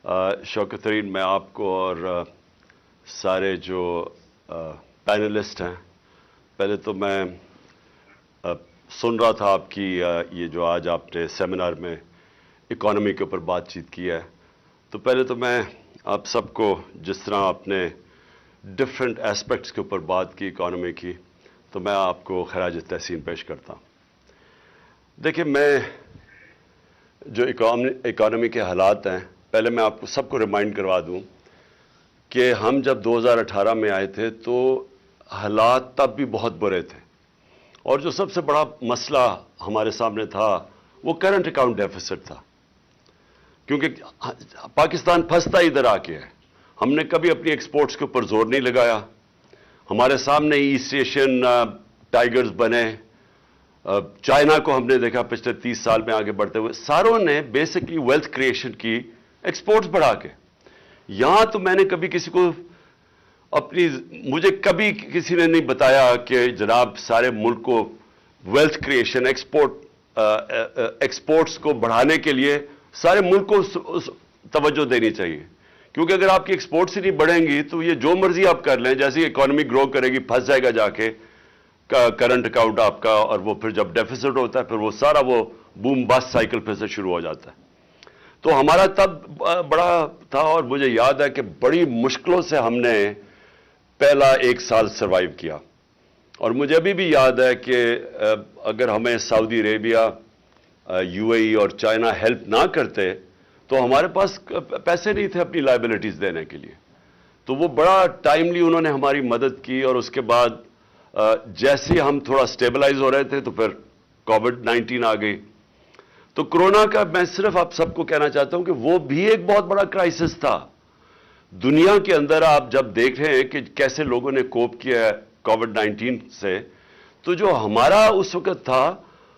شوکت ترین میں آپ کو اور سارے جو پینلسٹ ہیں، پہلے تو میں سن رہا تھا آپ کی یہ جو آج آپ نے سیمینار میں اکانومی کے اوپر بات چیت کی ہے، تو پہلے تو میں آپ سب کو جس طرح آپ نے ڈفرینٹ ایسپیکٹس کے اوپر بات کی اکانومی کی، تو میں آپ کو خراج تحسین پیش کرتا ہوں۔ دیکھیں، میں جو اکانومی کے حالات ہیں، پہلے میں آپ کو سب کو ریمائنڈ کروا دوں کہ ہم جب 2018 میں آئے تھے تو حالات تب بھی بہت برے تھے، اور جو سب سے بڑا مسئلہ ہمارے سامنے تھا وہ کرنٹ اکاؤنٹ ڈیفیسٹ تھا، کیونکہ پاکستان پھنستا ادھر آ کے ہے۔ ہم نے کبھی اپنی ایکسپورٹس کے اوپر زور نہیں لگایا، ہمارے سامنے ایسٹ ایشین ٹائیگرز بنے، چائنا کو ہم نے دیکھا پچھلے 30 سال میں آگے بڑھتے ہوئے، ساروں نے بیسکلی ویلتھ کریشن کی ایکسپورٹس بڑھا کے۔ یہاں تو میں نے کبھی کسی کو مجھے کبھی کسی نے نہیں بتایا کہ جناب سارے ملک کو ویلتھ کریشن ایکسپورٹس کو بڑھانے کے لیے سارے ملک کو توجہ دینی چاہیے، کیونکہ اگر آپ کی ایکسپورٹس ہی نہیں بڑھیں گی تو یہ جو مرضی آپ کر لیں، جیسے اکانومی گرو کرے گی پھنس جائے گا جا کے کرنٹ اکاؤنٹ آپ کا، اور وہ پھر جب ڈیفیسٹ ہوتا ہے پھر وہ سارا وہ بوم باسٹ سائیکل پھر سے شروع ہو جاتا ہے۔ تو ہمارا تب بڑا تھا، اور مجھے یاد ہے کہ بڑی مشکلوں سے ہم نے پہلا 1 سال سروائیو کیا، اور مجھے ابھی بھی یاد ہے کہ اگر ہمیں سعودی عربیہ، UAE اور چائنا ہیلپ نہ کرتے تو ہمارے پاس پیسے نہیں تھے اپنی لائبلٹیز دینے کے لیے، تو وہ بڑا ٹائملی انہوں نے ہماری مدد کی۔ اور اس کے بعد جیسے ہم تھوڑا سٹیبلائز ہو رہے تھے تو پھر کووڈ-19 آ گئی۔ تو کرونا کا میں صرف آپ سب کو کہنا چاہتا ہوں کہ وہ بھی ایک بہت بڑا کرائسس تھا دنیا کے اندر۔ آپ جب دیکھ رہے ہیں کہ کیسے لوگوں نے کوپ کیا ہے کووڈ-19 سے، تو جو ہمارا اس وقت تھا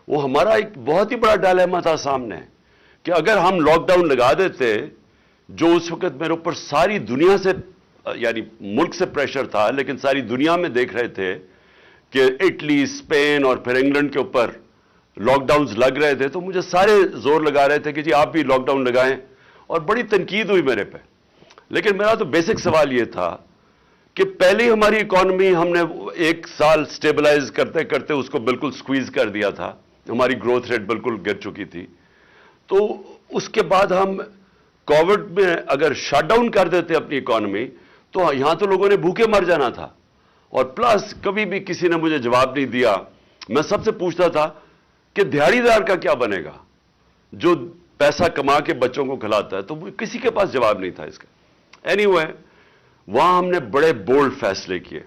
وہ ہمارا ایک بہت ہی بڑا ڈائلیما تھا سامنے، کہ اگر ہم لاک ڈاؤن لگا دیتے، جو اس وقت میرے اوپر ساری دنیا سے، یعنی ملک سے پریشر تھا لیکن ساری دنیا میں دیکھ رہے تھے کہ اٹلی، اسپین اور پھر انگلینڈ کے اوپر لاک ڈاؤنز لگ رہے تھے، تو مجھے سارے زور لگا رہے تھے کہ جی آپ بھی لاک ڈاؤن لگائیں، اور بڑی تنقید ہوئی میرے پہ۔ لیکن میرا تو بیسک سوال یہ تھا کہ پہلے ہماری اکانومی ہم نے 1 سال سٹیبلائز کرتے کرتے اس کو بالکل سکویز کر دیا تھا، ہماری گروتھ ریٹ بالکل گر چکی تھی، تو اس کے بعد ہم کووڈ میں اگر شٹ ڈاؤن کر دیتے اپنی اکانومی تو یہاں تو لوگوں نے بھوکے مر جانا تھا۔ اور پلس کبھی بھی کسی نے مجھے جواب نہیں دیا۔ میں سب سے پوچھتا تھا کہ دیہڑی دار کا کیا بنے گا جو پیسہ کما کے بچوں کو کھلاتا ہے، تو کسی کے پاس جواب نہیں تھا اس کا۔ اینی وے، وہاں ہم نے بڑے بولڈ فیصلے کیے،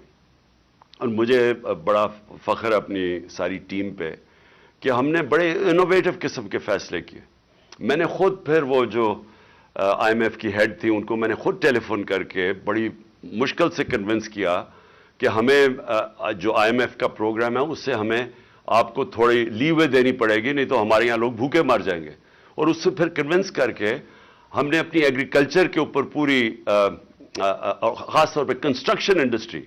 اور مجھے بڑا فخر ہے اپنی ساری ٹیم پہ کہ ہم نے بڑے انوویٹو قسم کے فیصلے کیے۔ میں نے خود پھر وہ جو IMF کی ہیڈ تھی ان کو میں نے خود ٹیلی فون کر کے بڑی مشکل سے کنونس کیا کہ ہمیں جو IMF کا پروگرام ہے اس سے ہمیں آپ کو تھوڑی لیوے دینی پڑے گی، نہیں تو ہمارے یہاں لوگ بھوکے مر جائیں گے۔ اور اس سے پھر کنونس کر کے ہم نے اپنی ایگریکلچر کے اوپر پوری خاص طور پہ کنسٹرکشن انڈسٹری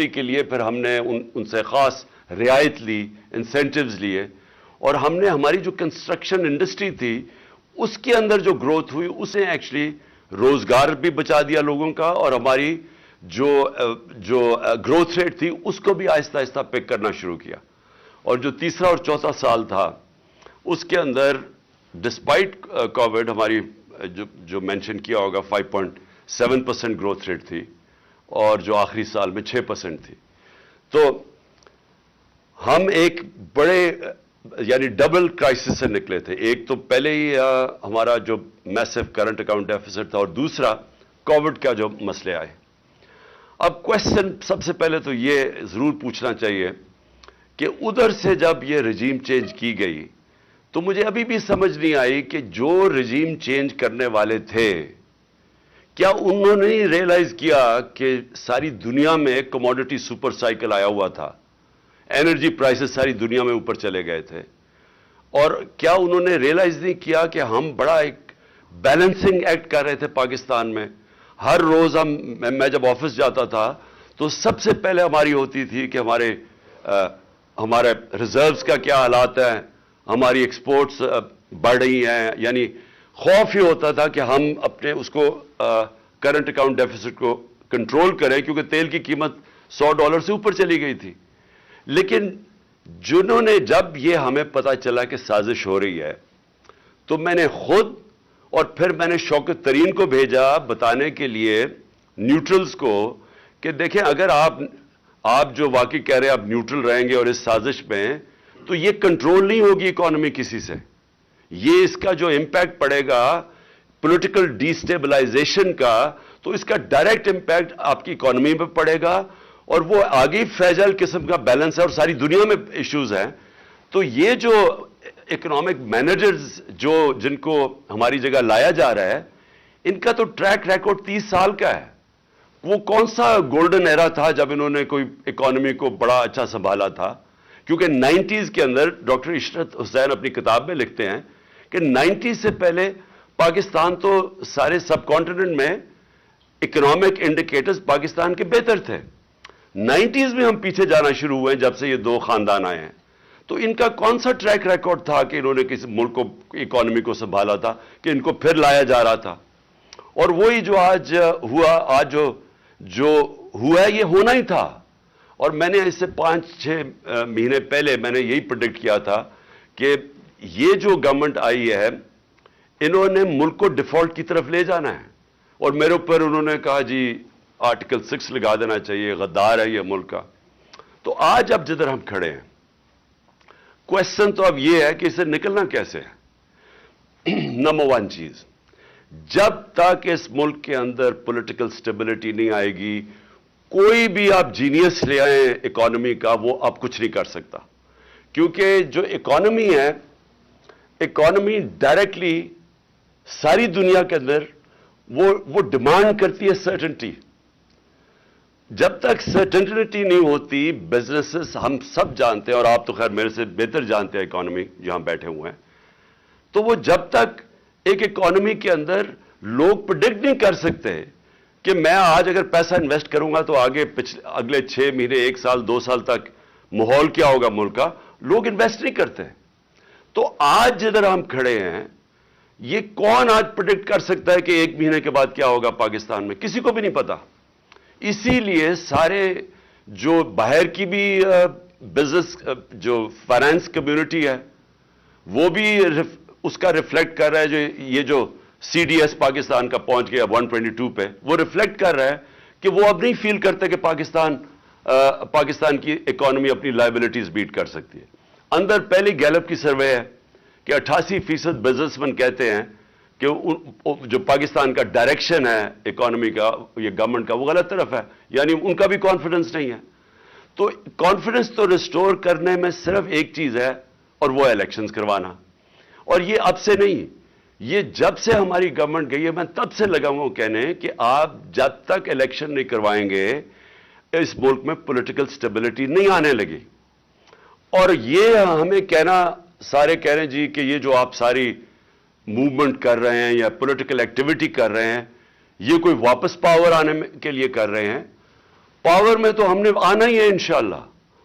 کے لیے پھر ہم نے ان سے خاص رعایت لی، انسینٹیوز لیے، اور ہم نے ہماری جو کنسٹرکشن انڈسٹری تھی اس کے اندر جو گروتھ ہوئی اس نے ایکچولی روزگار بھی بچا دیا لوگوں کا، اور ہماری جو گروتھ ریٹ تھی اس کو بھی آہستہ آہستہ پک کرنا شروع کیا۔ اور جو تیسرا اور چوتھا سال تھا اس کے اندر ڈسپائٹ کووڈ ہماری جو مینشن کیا ہوگا 5.7% گروتھ ریٹ تھی، اور جو آخری سال میں 6% تھی۔ تو ہم ایک بڑے یعنی ڈبل کرائسس سے نکلے تھے، ایک تو پہلے ہی ہمارا جو میسو کرنٹ اکاؤنٹ ڈیفیسٹ تھا، اور دوسرا کووڈ کا جو مسئلے آئے۔ اب کوشچن سب سے پہلے تو یہ ضرور پوچھنا چاہیے کہ ادھر سے جب یہ رجیم چینج کی گئی تو مجھے ابھی بھی سمجھ نہیں آئی کہ جو رجیم چینج کرنے والے تھے کیا انہوں نے ریئلائز کیا کہ ساری دنیا میں کموڈٹی سپر سائیکل آیا ہوا تھا، انرجی پرائسز ساری دنیا میں اوپر چلے گئے تھے، اور کیا انہوں نے ریئلائز نہیں کیا کہ ہم بڑا ایک بیلنسنگ ایکٹ کر رہے تھے پاکستان میں۔ ہر روز میں جب آفس جاتا تھا تو سب سے پہلے ہماری ہوتی تھی کہ ہمارے ریزروز کا کیا حالات ہیں، ہماری ایکسپورٹس بڑھ رہی ہیں، یعنی خوف یہ ہوتا تھا کہ ہم اپنے اس کو کرنٹ اکاؤنٹ ڈیفیسٹ کو کنٹرول کریں، کیونکہ تیل کی قیمت $100 سے اوپر چلی گئی تھی. لیکن جنہوں نے جب یہ ہمیں پتا چلا کہ سازش ہو رہی ہے، تو میں نے خود اور پھر میں نے شوکت ترین کو بھیجا بتانے کے لیے نیوٹرلز کو کہ دیکھیں اگر آپ جو واقعی کہہ رہے ہیں آپ نیوٹرل رہیں گے اور اس سازش میں، تو یہ کنٹرول نہیں ہوگی اکانومی کسی سے. یہ اس کا جو امپیکٹ پڑے گا پولیٹیکل ڈیسٹیبلائزیشن کا، تو اس کا ڈائریکٹ امپیکٹ آپ کی اکانومی پہ پڑے گا، اور وہ آگے فریجائل قسم کا بیلنس ہے اور ساری دنیا میں ایشوز ہیں. تو یہ جو اکنامک مینیجرز جن کو ہماری جگہ لایا جا رہا ہے، ان کا تو ٹریک ریکارڈ 30 سال کا ہے. وہ کون سا گولڈن ایرا تھا جب انہوں نے کوئی اکانومی کو بڑا اچھا سنبھالا تھا؟ کیونکہ 90s کے اندر ڈاکٹر عشرت حسین اپنی کتاب میں لکھتے ہیں کہ 90s سے پہلے پاکستان تو سارے سب کانٹیننٹ میں اکنامک انڈیکیٹرز پاکستان کے بہتر تھے. 90s میں ہم پیچھے جانا شروع ہوئے جب سے یہ دو خاندان آئے ہیں. تو ان کا کون سا ٹریک ریکارڈ تھا کہ انہوں نے کسی ملک کو اکانومی کو سنبھالا تھا کہ ان کو پھر لایا جا رہا تھا؟ اور وہی جو آج ہوا، آج جو ہوا ہے یہ ہونا ہی تھا. اور میں نے اس سے 5-6 مہینے پہلے میں نے یہی پریڈکٹ کیا تھا کہ یہ جو گورنمنٹ آئی ہے انہوں نے ملک کو ڈیفالٹ کی طرف لے جانا ہے. اور میرے اوپر انہوں نے کہا جی آرٹیکل 6 لگا دینا چاہیے، غدار ہے یہ ملک کا. تو آج اب جدھر ہم کھڑے ہیں، کوشچن تو اب یہ ہے کہ اسے نکلنا کیسے ہے. نمبر 1 چیز، جب تک اس ملک کے اندر پولیٹیکل سٹیبلٹی نہیں آئے گی، کوئی بھی آپ جینیس لے آئیں اکانومی کا، وہ آپ کچھ نہیں کر سکتا. کیونکہ جو اکانومی ہے، اکانومی ڈائریکٹلی ساری دنیا کے اندر وہ ڈیمانڈ کرتی ہے سرٹنٹی. جب تک سرٹنٹی نہیں ہوتی، بزنسز ہم سب جانتے ہیں، اور آپ تو خیر میرے سے بہتر جانتے ہیں اکانومی جہاں بیٹھے ہوئے ہیں، تو وہ جب تک ایک اکانومی کے اندر لوگ پریڈکٹ نہیں کر سکتے کہ میں آج اگر پیسہ انویسٹ کروں گا تو اگلے 6 مہینے، 1 سال، 2 سال تک ماحول کیا ہوگا ملک کا، لوگ انویسٹ نہیں کرتے. تو آج جدھر ہم کھڑے ہیں، یہ کون آج پریڈکٹ کر سکتا ہے کہ 1 مہینے کے بعد کیا ہوگا پاکستان میں؟ کسی کو بھی نہیں پتا. اسی لیے سارے جو باہر کی بھی بزنس جو فائنانس کمیونٹی ہے، وہ بھی اس کا ریفلیکٹ کر رہا ہے. یہ جو سی ڈی ایس پاکستان کا پہنچ گیا 122 پہ، وہ ریفلیکٹ کر رہا ہے کہ وہ اب نہیں فیل کرتے کہ پاکستان کی اکانومی اپنی لائبلٹیز بیٹ کر سکتی ہے. اندر پہلی گیلپ کی سروے ہے کہ 88% بزنس مین کہتے ہیں کہ جو پاکستان کا ڈائریکشن ہے اکانومی کا، یہ گورنمنٹ کا، وہ غلط طرف ہے. یعنی ان کا بھی کانفیڈنس نہیں ہے. تو کانفیڈنس تو ریسٹور کرنے میں صرف ایک چیز ہے، اور وہ الیکشنز کروانا. اور یہ اب سے نہیں، یہ جب سے ہماری گورنمنٹ گئی ہے، میں تب سے لگا ہوں کہنے کہ آپ جب تک الیکشن نہیں کروائیں گے اس ملک میں پولیٹیکل سٹیبلٹی نہیں آنے لگی. اور یہ ہمیں کہنا، سارے کہہ رہے ہیں جی کہ یہ جو آپ ساری موومنٹ کر رہے ہیں یا پولیٹیکل ایکٹیویٹی کر رہے ہیں، یہ کوئی واپس پاور آنے کے لیے کر رہے ہیں. پاور میں تو ہم نے آنا ہی ہے انشاءاللہ.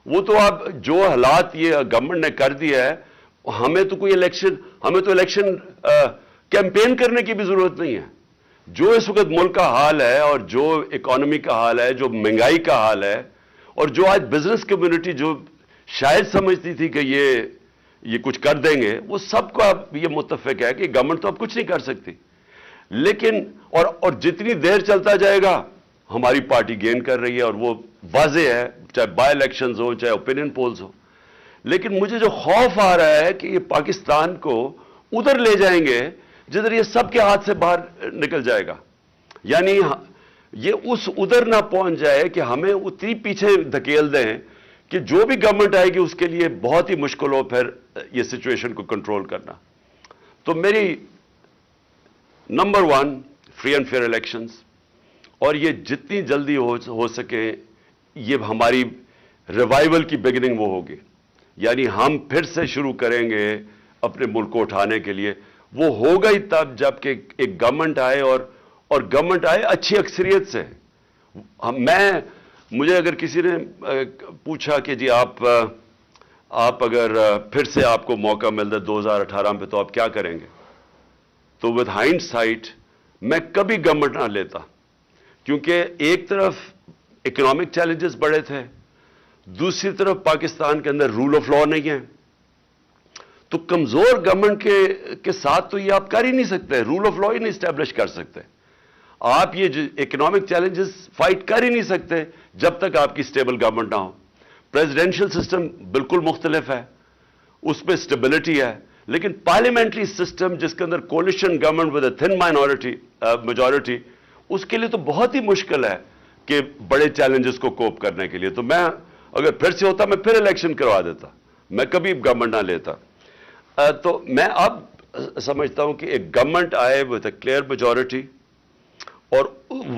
وہ تو آپ جو حالات یہ گورنمنٹ نے کر دیا ہے، ہمیں تو الیکشن کیمپین کرنے کی بھی ضرورت نہیں ہے. جو اس وقت ملک کا حال ہے، اور جو اکانومی کا حال ہے، جو مہنگائی کا حال ہے، اور جو آج بزنس کمیونٹی جو شاید سمجھتی تھی کہ یہ کچھ کر دیں گے، وہ سب کو اب یہ متفق ہے کہ گورنمنٹ تو اب کچھ نہیں کر سکتی. لیکن اور جتنی دیر چلتا جائے گا ہماری پارٹی گین کر رہی ہے، اور وہ واضح ہے، چاہے بائی الیکشنز ہو، چاہے اوپینین پولز ہو. لیکن مجھے جو خوف آ رہا ہے کہ یہ پاکستان کو ادھر لے جائیں گے جدھر یہ سب کے ہاتھ سے باہر نکل جائے گا. یعنی یہ اس ادھر نہ پہنچ جائے کہ ہمیں اتنی پیچھے دھکیل دیں کہ جو بھی گورنمنٹ آئے گی اس کے لیے بہت ہی مشکل ہو پھر یہ سچویشن کو کنٹرول کرنا. تو میری number 1 free and fair elections, اور یہ جتنی جلدی ہو سکے یہ ہماری ریوائول کی بگننگ وہ ہوگی. یعنی ہم پھر سے شروع کریں گے اپنے ملک کو اٹھانے کے لیے. وہ ہوگا ہی تب جب کہ ایک گورنمنٹ آئے، اور گورنمنٹ آئے اچھی اکثریت سے. مجھے اگر کسی نے پوچھا کہ جی آپ اگر پھر سے آپ کو موقع مل جائے 2018 میں تو آپ کیا کریں گے، تو ود ہائنڈ سائٹ میں کبھی گورنمنٹ نہ لیتا، کیونکہ ایک طرف اکنامک چیلنجز بڑے تھے، دوسری طرف پاکستان کے اندر رول آف لا نہیں ہے، تو کمزور گورنمنٹ کے ساتھ تو یہ آپ کر ہی نہیں سکتے، رول آف لا ہی نہیں اسٹیبلش کر سکتے، آپ یہ اکنامک چیلنجز فائٹ کر ہی نہیں سکتے جب تک آپ کی اسٹیبل گورنمنٹ نہ ہو۔ پریزیڈینشل سسٹم بالکل مختلف ہے، اس میں اسٹیبلٹی ہے، لیکن پارلیمنٹری سسٹم جس کے اندر coalition government with a thin majority, اس کے لیے تو بہت ہی مشکل ہے کہ بڑے چیلنجز کو کوپ کرنے کے لیے۔ تو میں اگر پھر سے ہوتا میں پھر الیکشن کروا دیتا، میں کبھی گورنمنٹ نہ لیتا۔ تو میں اب سمجھتا ہوں کہ ایک گورنمنٹ آئے ود اے کلیئر میجورٹی، اور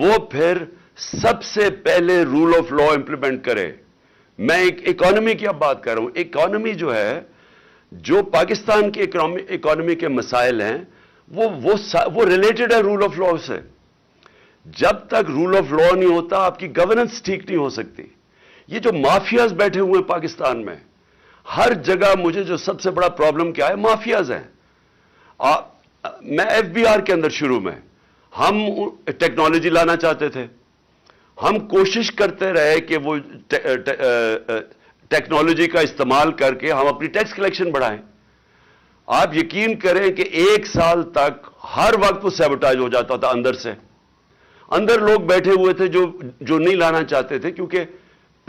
وہ پھر سب سے پہلے رول آف لا امپلیمنٹ کرے۔ میں ایک اکانومی کی اب بات کر رہا ہوں، اکانومی جو ہے، جو پاکستان کی اکانومی کے مسائل ہیں وہ ریلیٹڈ ہے رول آف لا سے۔ جب تک رول آف لا نہیں ہوتا آپ کی گورننس ٹھیک نہیں ہو سکتی۔ یہ جو مافیاز بیٹھے ہوئے ہیں پاکستان میں، ہر جگہ مجھے جو سب سے بڑا پرابلم کیا ہے، مافیاز ہیں۔ میں ایف بی آر کے اندر شروع میں ہم ٹیکنالوجی لانا چاہتے تھے، ہم کوشش کرتے رہے کہ وہ ٹیکنالوجی کا استعمال کر کے ہم اپنی ٹیکس کلیکشن بڑھائیں۔ آپ یقین کریں کہ 1 سال تک ہر وقت وہ سیبوٹاج ہو جاتا تھا اندر سے۔ اندر لوگ بیٹھے ہوئے تھے جو نہیں لانا چاہتے تھے، کیونکہ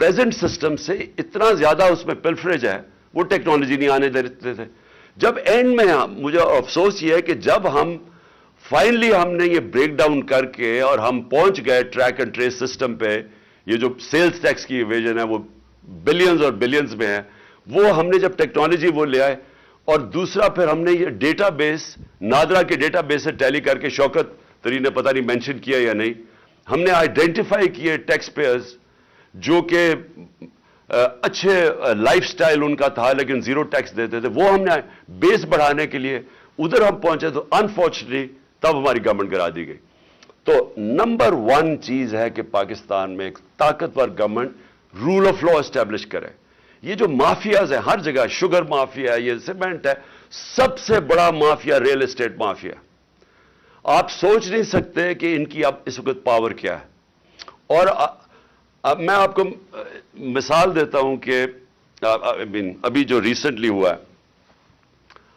پریزنٹ سسٹم سے اتنا زیادہ اس میں پلفریج ہے، وہ ٹیکنالوجی نہیں آنے دیتے تھے۔ جب اینڈ میں مجھے افسوس یہ ہے کہ جب فائنلی ہم نے یہ بریک ڈاؤن کر کے اور ہم پہنچ گئے ٹریک اینڈ ٹریس سسٹم پہ، یہ جو سیلز ٹیکس کی ایویژن ہے وہ بلینز اور بلینز میں ہے، وہ ہم نے جب ٹیکنالوجی وہ لے آئے، اور دوسرا پھر ہم نے یہ ڈیٹا بیس نادرا کے ڈیٹا بیس سے ٹیلی کر کے، شوکت ترین نے پتہ نہیں مینشن کیا یا نہیں، ہم نے آئیڈینٹیفائی کیے ٹیکس پیئرز جو کہ اچھے لائف سٹائل ان کا تھا لیکن زیرو ٹیکس دیتے تھے، وہ ہم نے بیس بڑھانے کے لیے ادھر ہم پہنچے، تو انفارچونیٹلی تب ہماری گورنمنٹ گرا دی گئی۔ تو نمبر 1 چیز ہے کہ پاکستان میں ایک طاقتور government rule of law establish کرے۔ یہ جو مافیاز ہیں ہر جگہ، شوگر مافیا ہے، یہ سیمنٹ ہے، سب سے بڑا مافیا ریل اسٹیٹ مافیا۔ آپ سوچ نہیں سکتے کہ ان کی اب اس وقت پاور کیا ہے۔ اور اب میں آپ کو مثال دیتا ہوں کہ ابھی جو ریسنٹلی ہوا ہے،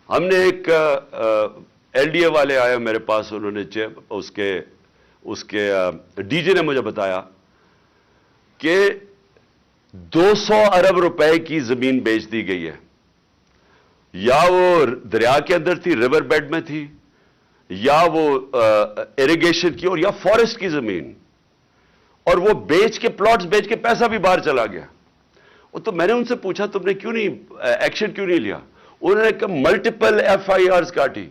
ہم نے ایک ایل ڈی اے والے آئے میرے پاس، انہوں نے اس کے ڈی جی نے مجھے بتایا کہ 200 ارب روپے کی زمین بیچ دی گئی ہے، یا وہ دریا کے اندر تھی، ریور بیڈ میں تھی، یا وہ ایریگیشن کی، اور یا فارسٹ کی زمین، اور وہ بیچ کے پلاٹس بیچ کے پیسہ بھی باہر چلا گیا۔ تو میں نے ان سے پوچھا تم نے کیوں نہیں ایکشن کیوں نہیں لیا؟ انہوں نے کہا ملٹیپل ایف آئی آرز کاٹی،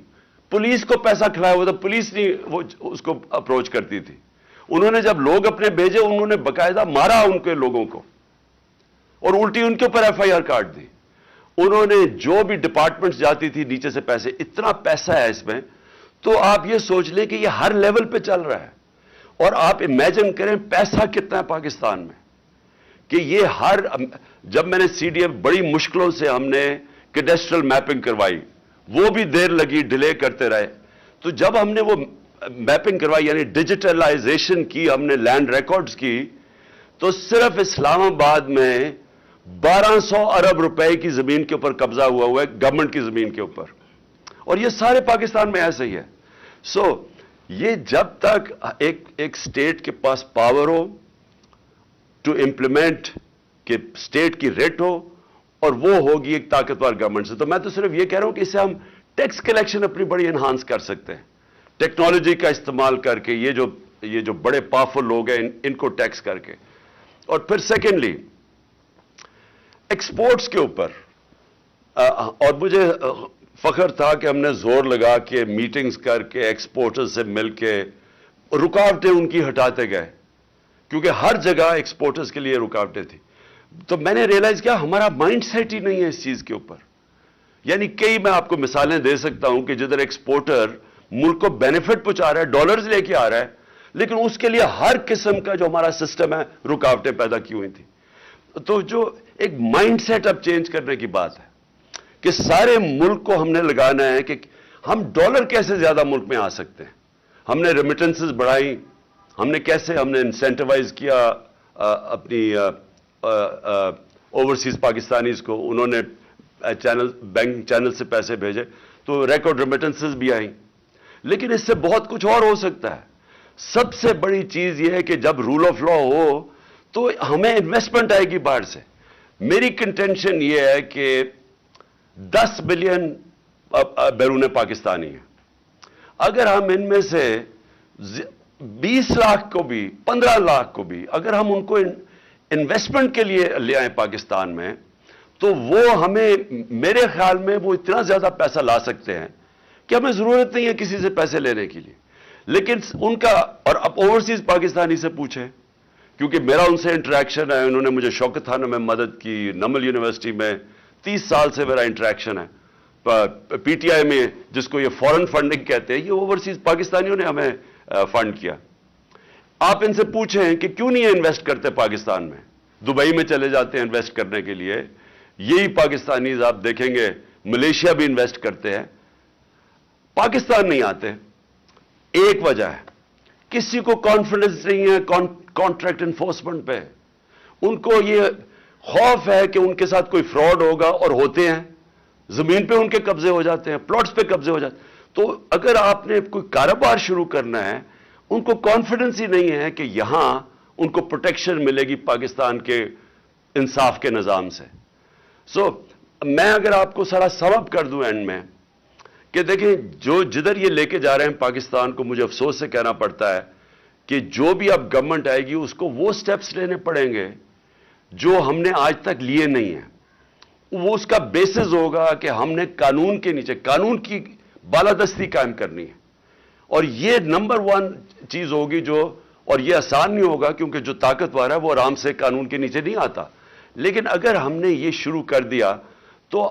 پولیس کو پیسہ کھلایا ہوا تھا، پولیس نہیں وہ اس کو اپروچ کرتی تھی۔ انہوں نے جب لوگ اپنے بھیجے، انہوں نے باقاعدہ مارا ان کے لوگوں کو، اور الٹی ان کے اوپر ایف آئی آر کاٹ دی۔ انہوں نے جو بھی ڈپارٹمنٹس جاتی تھی نیچے سے پیسے، اتنا پیسہ ہے اس میں، تو آپ یہ سوچ لیں کہ یہ ہر لیول پہ چل رہا ہے۔ اور آپ امیجن کریں پیسہ کتنا ہے پاکستان میں، کہ یہ جب میں نے سی ڈی ایف بڑی مشکلوں سے ہم نے کیڈسٹرل میپنگ کروائی، وہ بھی دیر لگی، ڈیلے کرتے رہے، تو جب ہم نے وہ میپنگ کروائی یعنی ڈیجیٹلائزیشن کی، ہم نے لینڈ ریکارڈز کی، تو صرف اسلام آباد میں 1200 ارب روپے کی زمین کے اوپر قبضہ ہوا ہے، گورنمنٹ کی زمین کے اوپر، اور یہ سارے پاکستان میں ایسے ہی ہے۔ یہ جب تک ایک سٹیٹ کے پاس پاور ہو ٹو امپلیمنٹ، کہ سٹیٹ کی ریٹ ہو، اور وہ ہوگی ایک طاقتور گورنمنٹ سے۔ تو میں تو صرف یہ کہہ رہا ہوں کہ اس سے ہم ٹیکس کلیکشن اپنی بڑی انہانس کر سکتے ہیں، ٹیکنالوجی کا استعمال کر کے، یہ جو بڑے پاورفل لوگ ہیں ان کو ٹیکس کر کے۔ اور پھر سیکنڈلی ایکسپورٹس کے اوپر، اور مجھے فخر تھا کہ ہم نے زور لگا کے میٹنگز کر کے ایکسپورٹرز سے مل کے رکاوٹیں ان کی ہٹاتے گئے، کیونکہ ہر جگہ ایکسپورٹرز کے لیے رکاوٹیں تھیں۔ تو میں نے ریئلائز کیا ہمارا مائنڈ سیٹ ہی نہیں ہے اس چیز کے اوپر۔ یعنی کئی میں آپ کو مثالیں دے سکتا ہوں کہ جدھر ایکسپورٹر ملک کو بینیفٹ پہنچا رہا ہے، ڈالرز لے کے آ رہا ہے، لیکن اس کے لیے ہر قسم کا جو ہمارا سسٹم ہے رکاوٹیں پیدا کی ہوئی تھیں۔ تو جو ایک مائنڈ سیٹ اب چینج کرنے کی بات ہے کہ سارے ملک کو ہم نے لگانا ہے کہ ہم ڈالر کیسے زیادہ ملک میں آ سکتے ہیں. ہم نے ریمیٹنسز بڑھائی, ہم نے انسینٹیوائز کیا اپنی اوورسیز پاکستانیز کو, انہوں نے بینکنگ چینل سے پیسے بھیجے تو ریکارڈ ریمیٹنسز بھی آئیں. لیکن اس سے بہت کچھ اور ہو سکتا ہے. سب سے بڑی چیز یہ ہے کہ جب رول آف لا ہو تو ہمیں انویسٹمنٹ آئے گی باہر سے. میری کنٹینشن یہ ہے کہ 10 بلین بیرون پاکستانی ہیں. اگر ہم ان میں سے 20 لاکھ کو بھی 15 لاکھ کو بھی اگر ہم ان کو انویسٹمنٹ کے لیے لے آئیں پاکستان میں, تو وہ ہمیں, میرے خیال میں وہ اتنا زیادہ پیسہ لا سکتے ہیں کہ ہمیں ضرورت نہیں ہے کسی سے پیسے لینے کے لیے. لیکن ان کا, اور اب اوورسیز پاکستانی سے پوچھیں, کیونکہ میرا ان سے انٹریکشن ہے, انہوں نے مجھے شوکت خانہ میں مدد کی, نمل یونیورسٹی میں 30 سال سے میرا انٹریکشن ہے, پی ٹی آئی میں جس کو یہ فورن فنڈنگ کہتے ہیں, یہ اوورسیز پاکستانیوں نے ہمیں فنڈ کیا. آپ ان سے پوچھیں کہ کیوں نہیں انویسٹ کرتے پاکستان میں, دبئی میں چلے جاتے ہیں انویسٹ کرنے کے لیے. یہی پاکستانیز آپ دیکھیں گے ملیشیا بھی انویسٹ کرتے ہیں, پاکستان نہیں آتے. ایک وجہ ہے, کسی کو کانفیڈنس نہیں ہے کانٹریکٹ انفورسمنٹ پہ. ان کو یہ خوف ہے کہ ان کے ساتھ کوئی فراڈ ہوگا, اور ہوتے ہیں. زمین پہ ان کے قبضے ہو جاتے ہیں, پلاٹس پہ قبضے ہو جاتے ہیں. تو اگر آپ نے کوئی کاروبار شروع کرنا ہے, ان کو کانفیڈنس ہی نہیں ہے کہ یہاں ان کو پروٹیکشن ملے گی پاکستان کے انصاف کے نظام سے. میں اگر آپ کو سارا سم اپ کر دوں اینڈ میں, کہ دیکھیں جدھر یہ لے کے جا رہے ہیں پاکستان کو, مجھے افسوس سے کہنا پڑتا ہے کہ جو بھی اب گورنمنٹ آئے گی اس کو وہ سٹیپس لینے پڑیں گے جو ہم نے آج تک لیے نہیں ہیں. وہ اس کا بیسس ہوگا کہ ہم نے قانون کے نیچے, قانون کی بالادستی قائم کرنی ہے. اور یہ نمبر 1 چیز ہوگی جو, اور یہ آسان نہیں ہوگا کیونکہ جو طاقتور ہے وہ آرام سے قانون کے نیچے نہیں آتا. لیکن اگر ہم نے یہ شروع کر دیا تو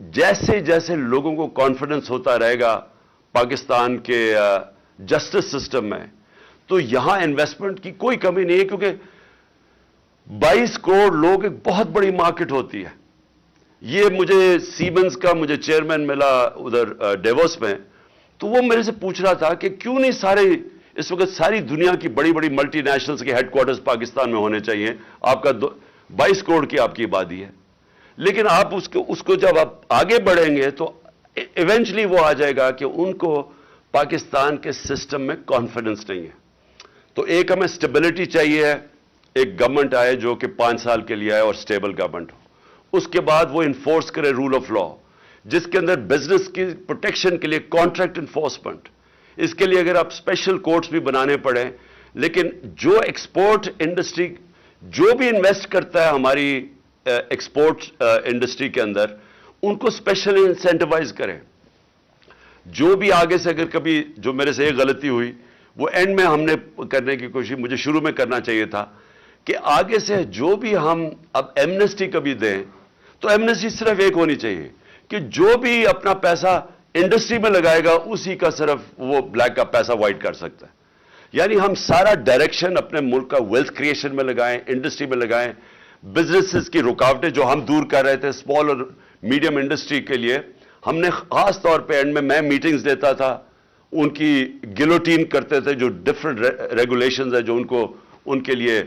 جیسے جیسے لوگوں کو کانفیڈنس ہوتا رہے گا پاکستان کے جسٹس سسٹم میں, تو یہاں انویسٹمنٹ کی کوئی کمی نہیں ہے. کیونکہ 22 کروڑ لوگ ایک بہت بڑی مارکیٹ ہوتی ہے. یہ مجھے سیمنز کا مجھے چیئرمین ملا ادھر ڈیووس میں, تو وہ میرے سے پوچھ رہا تھا کہ کیوں نہیں سارے اس وقت ساری دنیا کی بڑی بڑی ملٹی نیشنلز کے ہیڈ کوارٹرز پاکستان میں ہونے چاہیے. آپ کا 22 کروڑ کی آپ کی آبادی ہے, لیکن آپ اس کو جب آپ آگے بڑھیں گے تو ایونچلی وہ آ جائے گا کہ ان کو پاکستان کے سسٹم میں کانفیڈنس نہیں ہے. تو ایک ہمیں سٹیبلٹی چاہیے, ایک گورنمنٹ آئے جو کہ 5 سال کے لیے آئے اور سٹیبل گورنمنٹ ہو. اس کے بعد وہ انفورس کرے رول آف لا, جس کے اندر بزنس کی پروٹیکشن کے لیے کانٹریکٹ انفورسمنٹ. اس کے لیے اگر آپ اسپیشل کورٹس بھی بنانے پڑیں, لیکن جو ایکسپورٹ انڈسٹری, جو بھی انویسٹ کرتا ہے ہماری ایکسپورٹ انڈسٹری کے اندر, ان کو اسپیشل انسینٹیوائز کریں. جو بھی آگے سے اگر کبھی, جو میرے سے ایک غلطی ہوئی وہ اینڈ میں ہم نے کرنے کی کوشش, مجھے شروع میں کرنا چاہیے تھا کہ آگے سے جو بھی ہم اب ایمنسٹی کبھی دیں تو ایمنسٹی صرف ایک ہونی چاہیے کہ جو بھی اپنا پیسہ انڈسٹری میں لگائے گا اسی کا صرف وہ بلیک کا پیسہ وائٹ کر سکتا ہے. یعنی ہم سارا ڈائریکشن اپنے ملک کا ویلتھ کریشن میں لگائیں, انڈسٹری میں لگائیں. بزنسز کی رکاوٹیں جو ہم دور کر رہے تھے اسمال اور میڈیم انڈسٹری کے لیے, ہم نے خاص طور پہ اینڈ میں میٹنگز دیتا تھا, ان کی گلوٹین کرتے تھے, جو ڈفرنٹ ریگولیشنز ہیں جو ان کے لیے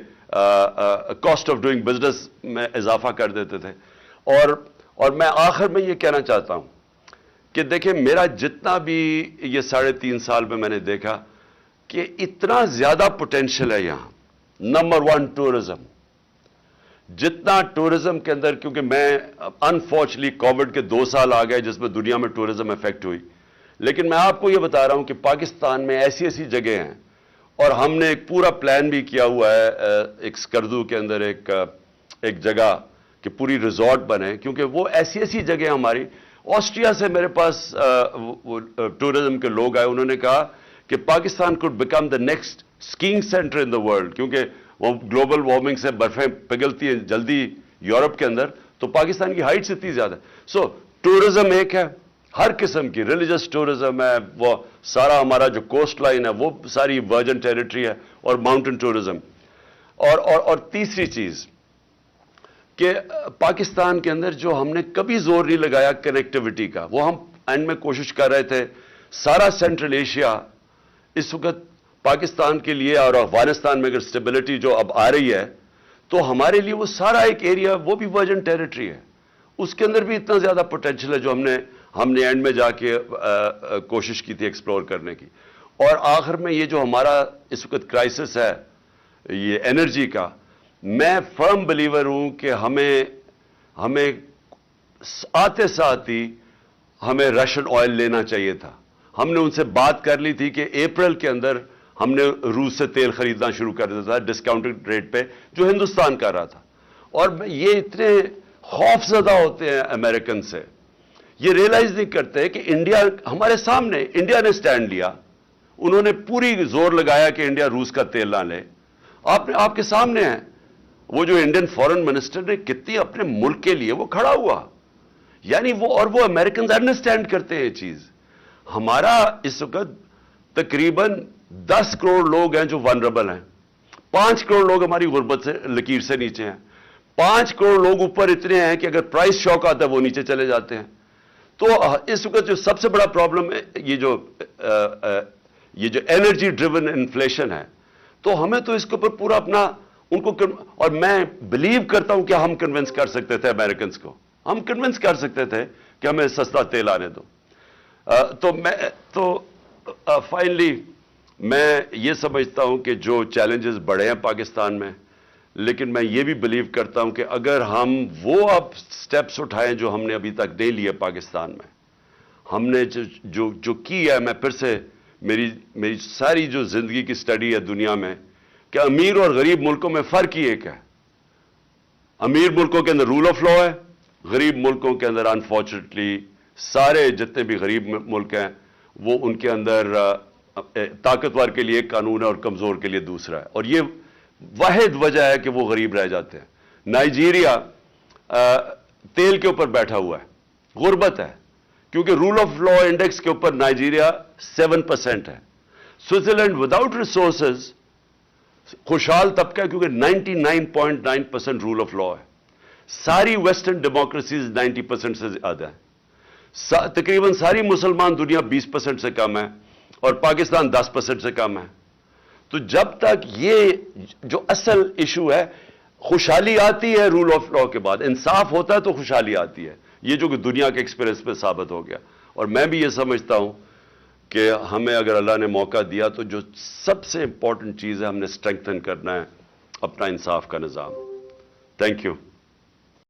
کاسٹ آف ڈوئنگ بزنس میں اضافہ کر دیتے تھے. اور میں آخر میں یہ کہنا چاہتا ہوں کہ دیکھیں میرا جتنا بھی یہ 3.5 سال میں نے دیکھا کہ اتنا زیادہ پوٹینشیل ہے یہاں. نمبر 1 ٹورزم, جتنا ٹورزم کے اندر, کیونکہ میں انفارچونیٹلی کووڈ کے 2 سال آ گئے جس میں دنیا میں ٹورزم افیکٹ ہوئی, لیکن میں آپ کو یہ بتا رہا ہوں کہ پاکستان میں ایسی ایسی جگہ ہیں, اور ہم نے ایک پورا پلان بھی کیا ہوا ہے ایک سکردو کے اندر ایک جگہ کہ پوری ریزورٹ بنے, کیونکہ وہ ایسی ایسی جگہ ہماری. آسٹریا سے میرے پاس ٹورزم کے لوگ آئے, انہوں نے کہا کہ Pakistan could become the next skiing centre in the world, کیونکہ وہ گلوبل وارمنگ سے برفیں پگھلتی ہیں جلدی یورپ کے اندر, تو پاکستان کی ہائٹس اتنی زیادہ. سو ٹورزم ایک ہے, ہر قسم کی ریلیجس ٹورزم ہے, وہ سارا ہمارا جو کوسٹ لائن ہے وہ ساری ورجن ٹیریٹری ہے, اور ماؤنٹن ٹورزم. اور تیسری چیز کہ پاکستان کے اندر جو ہم نے کبھی زور نہیں لگایا کنیکٹیوٹی کا, وہ ہم اینڈ میں کوشش کر رہے تھے سارا سینٹرل ایشیا اس وقت پاکستان کے لیے اور افغانستان میں اگر اسٹیبلٹی جو اب آ رہی ہے تو ہمارے لیے وہ سارا ایک ایریا وہ بھی ورجن ٹیریٹری ہے, اس کے اندر بھی اتنا زیادہ پوٹینشیل ہے جو ہم نے اینڈ میں جا کے کوشش کی تھی ایکسپلور کرنے کی. اور آخر میں یہ جو ہمارا اس وقت کرائسس ہے یہ انرجی کا, میں فرم بلیور ہوں کہ ہمیں آتے ساتھ ہی ہمیں رشین آئل لینا چاہیے تھا. ہم نے ان سے بات کر لی تھی کہ اپریل کے اندر ہم نے روس سے تیل خریدنا شروع کر دیا تھا ڈسکاؤنٹڈ ریٹ پہ جو ہندوستان کر رہا تھا. اور یہ اتنے خوف زدہ ہوتے ہیں امریکن سے, یہ ریئلائز نہیں کرتے کہ انڈیا ہمارے سامنے, انڈیا نے سٹینڈ لیا, انہوں نے پوری زور لگایا کہ انڈیا روس کا تیل نہ لے. آپ کے سامنے ہے وہ جو انڈین فورن منسٹر نے کتنی اپنے ملک کے لیے وہ کھڑا ہوا, یعنی وہ امریکنز انڈرسٹینڈ کرتے ہیں یہ چیز. ہمارا اس وقت تقریباً 10 کروڑ لوگ ہیں جو ونربل ہیں, 5 کروڑ لوگ ہماری غربت سے لکیر سے نیچے ہیں, 5 کروڑ لوگ اوپر اتنے ہیں کہ اگر پرائس شاک آتا ہے وہ نیچے چلے جاتے ہیں. تو اس وقت جو سب سے بڑا پرابلم ہے یہ جو انرجی ڈریون انفلیشن ہے, تو ہمیں تو اس کے اوپر پورا اپنا ان کو, اور میں بلیو کرتا ہوں کہ ہم کنونس کر سکتے تھے امریکنز کو, ہم کنونس کر سکتے تھے کہ ہمیں سستا تیل آنے دو. تو فائنلی میں یہ سمجھتا ہوں کہ جو چیلنجز بڑے ہیں پاکستان میں, لیکن میں یہ بھی بلیو کرتا ہوں کہ اگر ہم وہ اب سٹیپس اٹھائیں جو ہم نے ابھی تک نہیں لیے پاکستان میں, ہم نے جو کی ہے, میں پھر سے میری ساری جو زندگی کی سٹڈی ہے دنیا میں کہ امیر اور غریب ملکوں میں فرق ہی ایک ہے. امیر ملکوں کے اندر رول آف لا ہے, غریب ملکوں کے اندر انفارچونیٹلی سارے جتنے بھی غریب ملک ہیں وہ ان کے اندر طاقتور کے لیے ایک قانون ہے اور کمزور کے لیے دوسرا ہے, اور یہ واحد وجہ ہے کہ وہ غریب رہ جاتے ہیں. نائجیریا تیل کے اوپر بیٹھا ہوا ہے, غربت ہے, کیونکہ رول آف لا انڈیکس کے اوپر نائجیریا 7% ہے. سوئٹزرلینڈ وداؤٹ ریسورسز خوشحال طبقہ ہے کیونکہ 99.9% رول آف لا ہے. ساری ویسٹرن ڈیموکریسیز 90% سے زیادہ ہیں. تقریباً ساری مسلمان دنیا 20% سے کم ہے اور پاکستان 10% سے کم ہے. تو جب تک یہ جو اصل ایشو ہے, خوشحالی آتی ہے رول آف لا کے بعد, انصاف ہوتا ہے تو خوشحالی آتی ہے. یہ جو کہ دنیا کے ایکسپیرینس میں ثابت ہو گیا. اور میں بھی یہ سمجھتا ہوں کہ ہمیں اگر اللہ نے موقع دیا تو جو سب سے امپورٹنٹ چیز ہے ہم نے اسٹرینگتھن کرنا ہے اپنا انصاف کا نظام. Thank you.